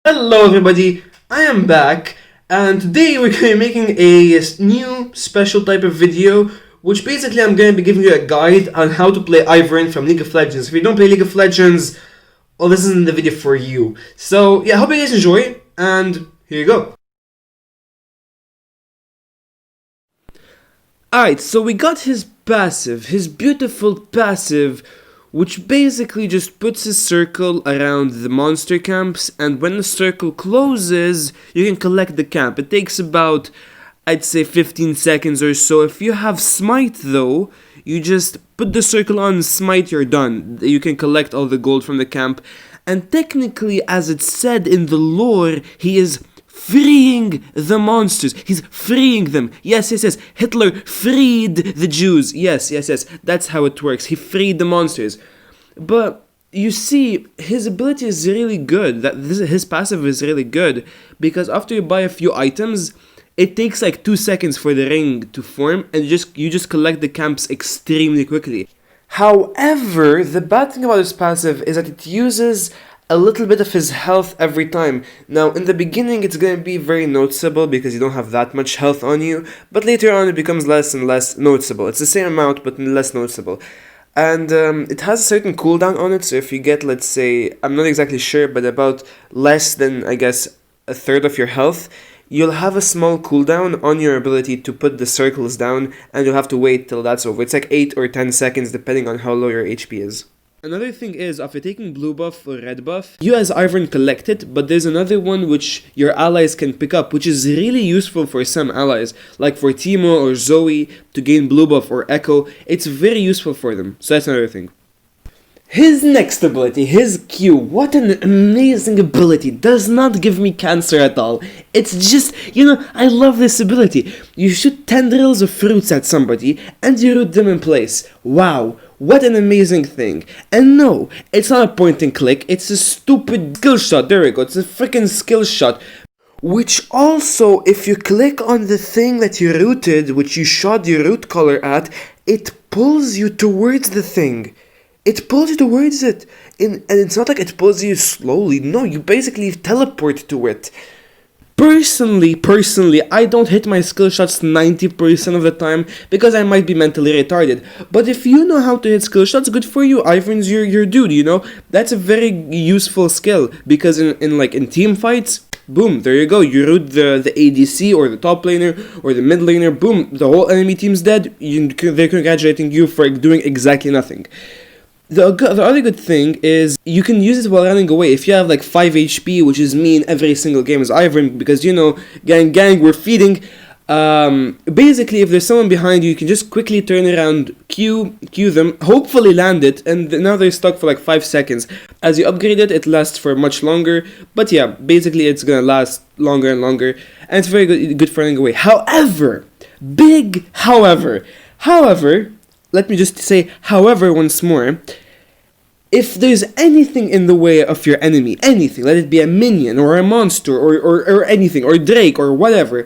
Hello everybody, I am back, and today we're going to be making a new special type of video, which basically I'm going to be giving you a guide on how to play Ivern from League of Legends. If you don't play League of Legends, well, this isn't the video for you. So yeah, I hope you guys enjoy, and here you go. Alright, so we got his passive, his beautiful passive, which basically just puts a circle around the monster camps, and when the circle closes, you can collect the camp. It takes about, I'd say, 15 seconds or so. If you have Smite though, you just put the circle on Smite, you're done. You can collect all the gold from the camp, and technically, as it's said in the lore, he is freeing the monsters. He's freeing them. Yes. Hitler freed the Jews. Yes. That's how it works. He freed the monsters. But you see, his ability is really good. His passive is really good because after you buy a few items, it takes like 2 seconds for the ring to form, and you just collect the camps extremely quickly. However, the bad thing about his passive is that it uses a little bit of his health every time. Now, in the beginning, it's going to be very noticeable because you don't have that much health on you, but later on, it becomes less and less noticeable. It's the same amount, but less noticeable. And it has a certain cooldown on it, so if you get, let's say, I'm not exactly sure, but about less than, I guess, a third of your health, you'll have a small cooldown on your ability to put the circles down, and you'll have to wait till that's over. It's like 8 or 10 seconds, depending on how low your HP is. Another thing is, after taking blue buff or red buff, you as Ivern collect it, but there's another one which your allies can pick up, which is really useful for some allies, like for Teemo or Zoe to gain blue buff or Echo. It's very useful for them, so that's another thing. His next ability, his Q, what an amazing ability, does not give me cancer at all. It's just, I love this ability. You shoot tendrils of fruits at somebody, and you root them in place. Wow, what an amazing thing. And no, it's not a point and click, it's a stupid skill shot, there we go, it's a freaking skill shot. Which also, if you click on the thing that you rooted, which you shot your root color at, it pulls you towards the thing. It pulls you towards it, and it's not like it pulls you slowly, no, you basically teleport to it. Personally, I don't hit my skill shots 90% of the time, because I might be mentally retarded. But if you know how to hit skill shots, good for you, Ivern's your dude, That's a very useful skill, because in team fights, boom, there you go, you root the ADC or the top laner or the mid laner, boom, the whole enemy team's dead, they're congratulating you for doing exactly nothing. The other good thing is you can use it while running away. If you have like 5 HP, which is me in every single game as Ivern, because gang, we're feeding. Basically, if there's someone behind you, you can just quickly turn around, Q them, hopefully land it, and now they're stuck for like 5 seconds. As you upgrade it, it lasts for much longer, but yeah, basically it's gonna last longer and longer, and it's very good for running away. However, let me just say, however, once more, if there's anything in the way of your enemy, anything, let it be a minion, or a monster, or anything, or Drake, or whatever,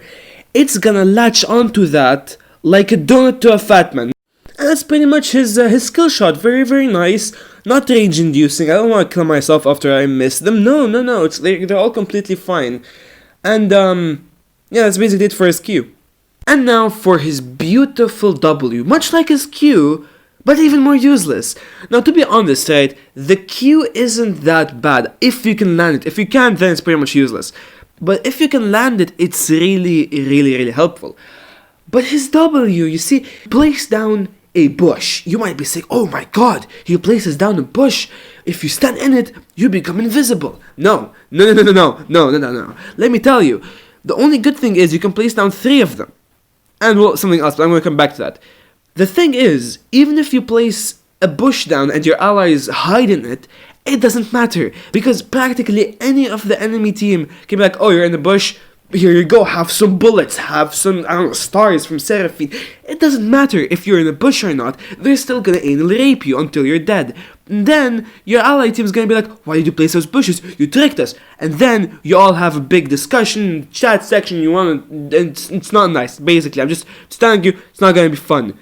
it's gonna latch onto that like a donut to a fat man. And that's pretty much his skill shot, very, very nice, not rage-inducing, I don't want to kill myself after I miss them, no, they're all completely fine. And, yeah, that's basically it for his Q. And now for his beautiful W, much like his Q, but even more useless. Now, to be honest, right, the Q isn't that bad if you can land it. If you can't, then it's pretty much useless. But if you can land it, it's really, really, really helpful. But his W, you see, place down a bush. You might be saying, oh my god, he places down a bush. If you stand in it, you become invisible. No. Let me tell you, the only good thing is you can place down 3 of them. And well, something else, but I'm going to come back to that. The thing is, even if you place a bush down and your allies hide in it, it doesn't matter. Because practically any of the enemy team can be like, oh, you're in the bush, here you go, have some bullets, have some, stars from Seraphine. It doesn't matter if you're in a bush or not, they're still gonna anally rape you until you're dead. And then, your ally team's gonna be like, why did you place those bushes? You tricked us. And then, you all have a big discussion, chat section, it's not nice, basically. I'm just telling you, it's not gonna be fun.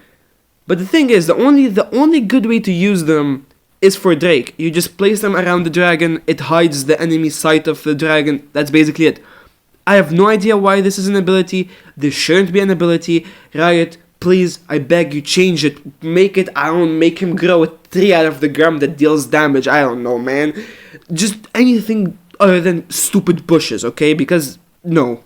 But the thing is, the only good way to use them is for Drake. You just place them around the dragon, it hides the enemy sight of the dragon, that's basically it. I have no idea why this is an ability, this shouldn't be an ability. Riot, please, I beg you, change it, make him grow a tree out of the ground that deals damage, I don't know, man. Just anything other than stupid bushes, okay, because, no.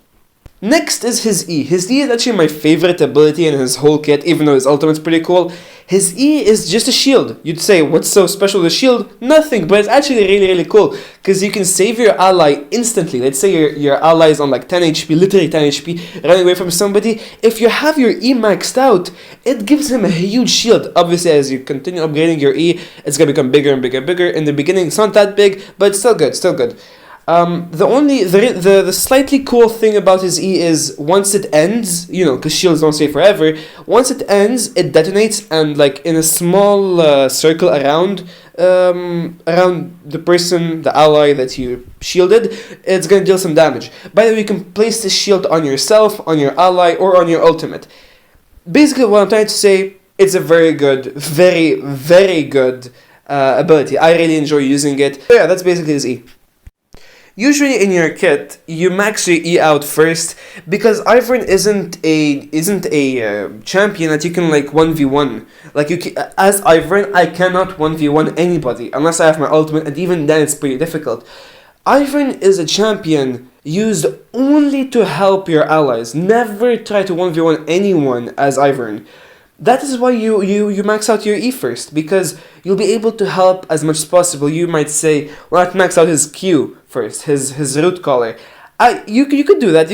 Next is his E. His E is actually my favorite ability in his whole kit, even though his ultimate's pretty cool. His E is just a shield. You'd say, what's so special with the shield? Nothing, but it's actually really cool, because you can save your ally instantly. Let's say your ally is on like 10 HP, literally 10 HP, running away from somebody. If you have your E maxed out, it gives him a huge shield. Obviously, as you continue upgrading your E, it's gonna become bigger and bigger. In the beginning, it's not that big, but it's still good. The slightly cool thing about his E is once it ends, because shields don't stay forever, once it ends, it detonates and like in a small circle around the person, the ally that you shielded, it's gonna deal some damage. By the way, you can place this shield on yourself, on your ally, or on your ultimate. Basically, what I'm trying to say, it's a very good, very good ability. I really enjoy using it. So yeah, that's basically his E. Usually in your kit, you max your E out first, because Ivern isn't a champion that you can like 1v1. Like as Ivern, I cannot 1v1 anybody unless I have my ultimate, and even then it's pretty difficult. Ivern is a champion used only to help your allies. Never try to 1v1 anyone as Ivern. That is why you max out your E first, because you'll be able to help as much as possible. You might say, well, I'd max out his Q first, his root collar. You could do that,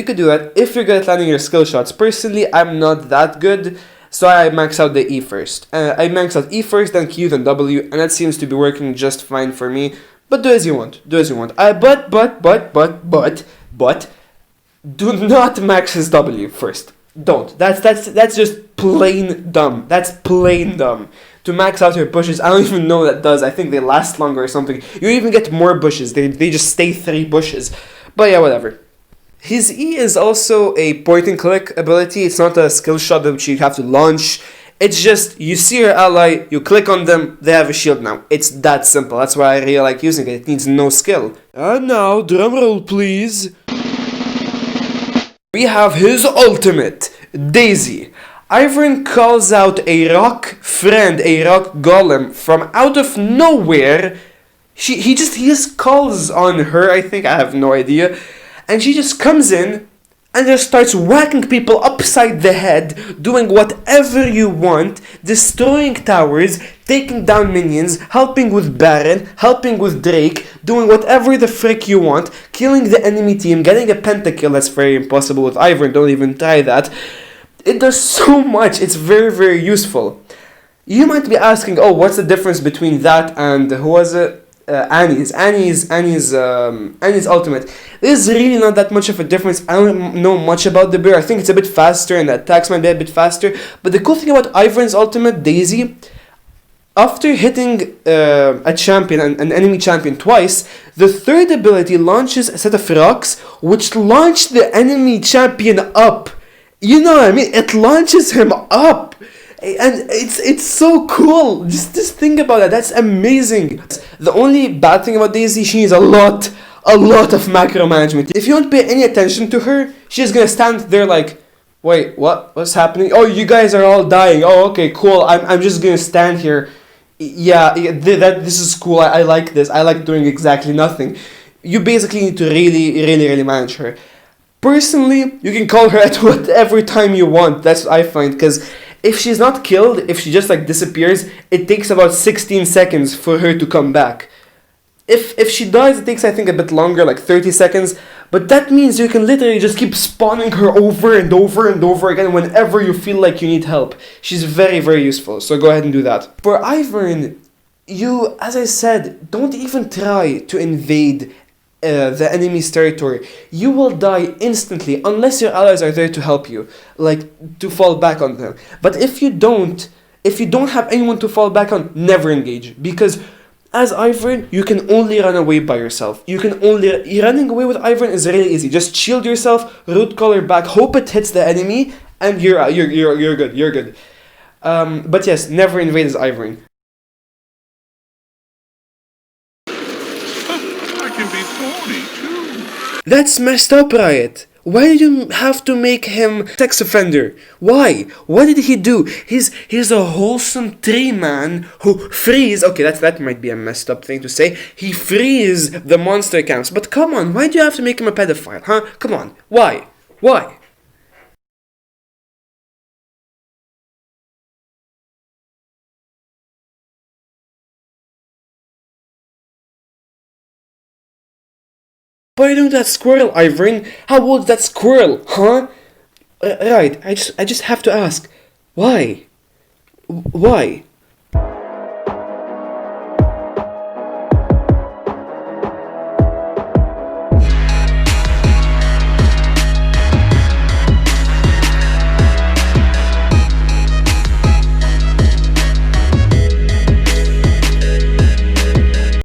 if you're good at landing your skill shots. Personally, I'm not that good, so I max out the E first. I max out E first, then Q, then W, and that seems to be working just fine for me. But do as you want, but, do not max his W first. Don't. That's just plain dumb. That's plain dumb. To max out your bushes, I don't even know what that does. I think they last longer or something. You even get more bushes. They just stay 3 bushes. But yeah, whatever. His E is also a point and click ability. It's not a skill shot which you have to launch. It's just, you see your ally, you click on them, they have a shield now. It's that simple. That's why I really like using it. It needs no skill. And now, drumroll please. We have his ultimate, Daisy. Ivern calls out a rock friend, a rock golem, from out of nowhere. He just calls on her, I think, I have no idea. And she just comes in and just starts whacking people upside the head, doing whatever you want, destroying towers, taking down minions, helping with Baron, helping with Drake, doing whatever the frick you want, killing the enemy team, getting a pentakill. That's very impossible with Ivern, don't even try that. It does so much, it's very useful. You might be asking, oh, what's the difference between that and, who was it? Annie's ultimate. There's really not that much of a difference. I don't know much about the bear. I think it's a bit faster and the attacks might be a bit faster. But the cool thing about Ivern's ultimate, Daisy, after hitting a champion, an enemy champion twice, the third ability launches a set of rocks which launch the enemy champion up. You know what I mean? It launches him up. And it's so cool. Just think about that. That's amazing. The only bad thing about Daisy, she needs a lot of macro management. If you don't pay any attention to her, she's gonna stand there like, wait, what's happening? Oh, you guys are all dying. Oh, okay, cool. I'm just gonna stand here. Yeah, this is cool. I like this. I like doing exactly nothing. You basically need to really manage her. Personally, you can call her at whatever time you want. That's what I find, because if she's not killed, if she just like disappears, it takes about 16 seconds for her to come back. If she dies, it takes I think a bit longer, like 30 seconds, but that means you can literally just keep spawning her over and over again whenever you feel like you need help. She's very useful, so go ahead and do that. For Ivern, you, as I said, don't even try to invade the enemy's territory. You will die instantly unless your allies are there to help you, like to fall back on them. But if you don't have anyone to fall back on, never engage, because as Ivern, you can only run away by yourself. Running away with Ivern is really easy. Just shield yourself, root collar back, hope it hits the enemy, and you're good. But yes, never invade as Ivern. That's messed up, Riot. Why did you have to make him sex offender? Why? What did he do? He's a wholesome tree man who frees. Okay, that might be a messed up thing to say. He frees the monster camps. But come on, why do you have to make him a pedophile, huh? Come on, why? Why? Why don't that squirrel, Ivern? How old is that squirrel, huh? Right, I just have to ask, why? Why?